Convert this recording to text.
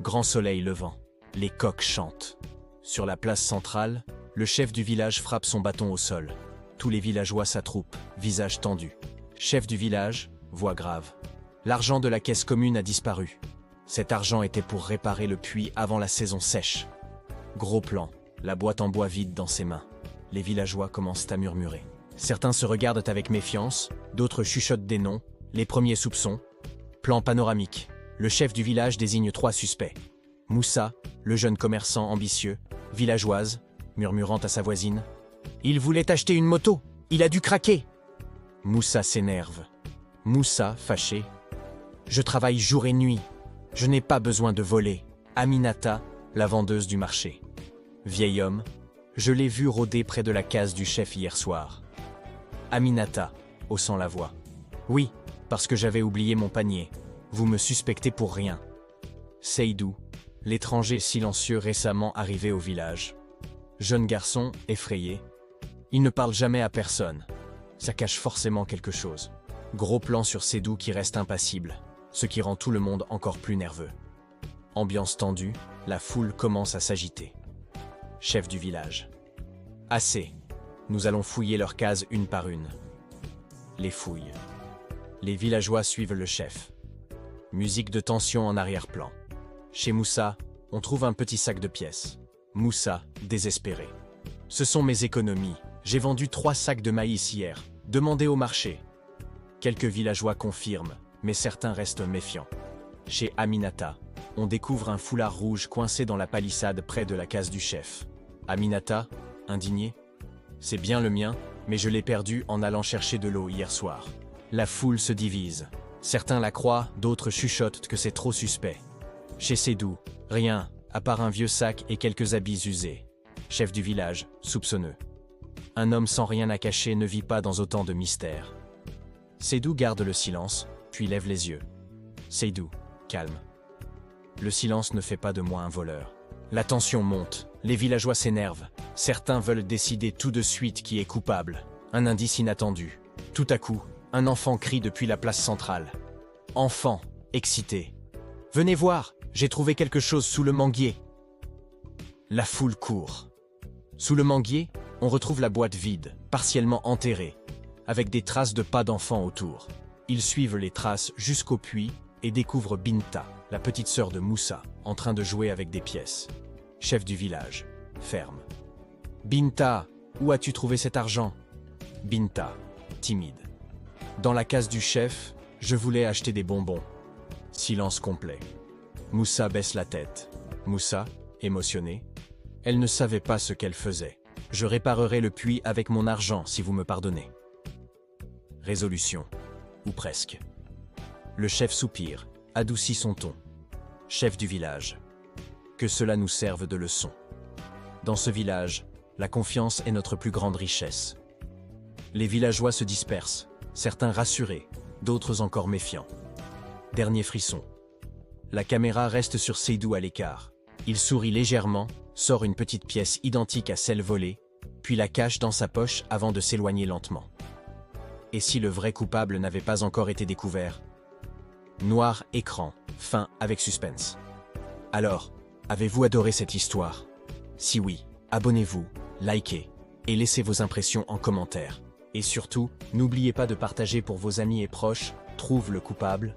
Grand soleil levant. Les coqs chantent. Sur la place centrale, le chef du village frappe son bâton au sol. Tous les villageois s'attroupent, visage tendu. Chef du village, voix grave. L'argent de la caisse commune a disparu. Cet argent était pour réparer le puits avant la saison sèche. Gros plan, la boîte en bois vide dans ses mains. Les villageois commencent à murmurer. Certains se regardent avec méfiance, d'autres chuchotent des noms, les premiers soupçons. Plan panoramique. Le chef du village désigne 3 suspects. Moussa, le jeune commerçant ambitieux, villageoise, murmurant à sa voisine. « Il voulait acheter une moto, il a dû craquer !» Moussa s'énerve. Moussa, fâché. « Je travaille jour et nuit, je n'ai pas besoin de voler. » Aminata, la vendeuse du marché. Vieil homme, je l'ai vu rôder près de la case du chef hier soir. Aminata, haussant la voix. Oui, parce que j'avais oublié mon panier. Vous me suspectez pour rien. Seydou, l'étranger silencieux récemment arrivé au village. Jeune garçon, effrayé. Il ne parle jamais à personne. Ça cache forcément quelque chose. Gros plan sur Seydou qui reste impassible, ce qui rend tout le monde encore plus nerveux. Ambiance tendue, la foule commence à s'agiter. Chef du village. Assez. Nous allons fouiller leurs cases une par une. Les fouilles. Les villageois suivent le chef. Musique de tension en arrière-plan. Chez Moussa, on trouve un petit sac de pièces. Moussa, désespéré. Ce sont mes économies. J'ai vendu 3 sacs de maïs hier. Demandez au marché. Quelques villageois confirment, mais certains restent méfiants. Chez Aminata, on découvre un foulard rouge coincé dans la palissade près de la case du chef. Aminata, indignée. C'est bien le mien, mais je l'ai perdu en allant chercher de l'eau hier soir. La foule se divise. Certains la croient, d'autres chuchotent que c'est trop suspect. Chez Seydou, rien, à part un vieux sac et quelques habits usés. Chef du village, soupçonneux. Un homme sans rien à cacher ne vit pas dans autant de mystères. Seydou garde le silence, puis lève les yeux. Seydou, calme. Le silence ne fait pas de moi un voleur. La tension monte, les villageois s'énervent. Certains veulent décider tout de suite qui est coupable. Un indice inattendu. Tout à coup, un enfant crie depuis la place centrale. Enfant, excité. « Venez voir, j'ai trouvé quelque chose sous le manguier. » La foule court. Sous le manguier, on retrouve la boîte vide, partiellement enterrée, avec des traces de pas d'enfant autour. Ils suivent les traces jusqu'au puits et découvrent Binta, la petite sœur de Moussa, en train de jouer avec des pièces. Chef du village, ferme. « Binta, où as-tu trouvé cet argent ?» Binta, timide. « Dans la case du chef, je voulais acheter des bonbons. » Silence complet. Moussa baisse la tête. Moussa, émotionné. Elle ne savait pas ce qu'elle faisait. « Je réparerai le puits avec mon argent si vous me pardonnez. » Résolution. Ou presque. Le chef soupire, adoucit son ton. Chef du village. Que cela nous serve de leçon. Dans ce village, la confiance est notre plus grande richesse. Les villageois se dispersent, certains rassurés, d'autres encore méfiants. Dernier frisson. La caméra reste sur Seydou à l'écart. Il sourit légèrement, sort une petite pièce identique à celle volée, puis la cache dans sa poche avant de s'éloigner lentement. Et si le vrai coupable n'avait pas encore été découvert? Noir écran, fin avec suspense. Alors, avez-vous adoré cette histoire? Si oui, abonnez-vous, likez et laissez vos impressions en commentaire. Et surtout, n'oubliez pas de partager pour vos amis et proches. Trouve le coupable,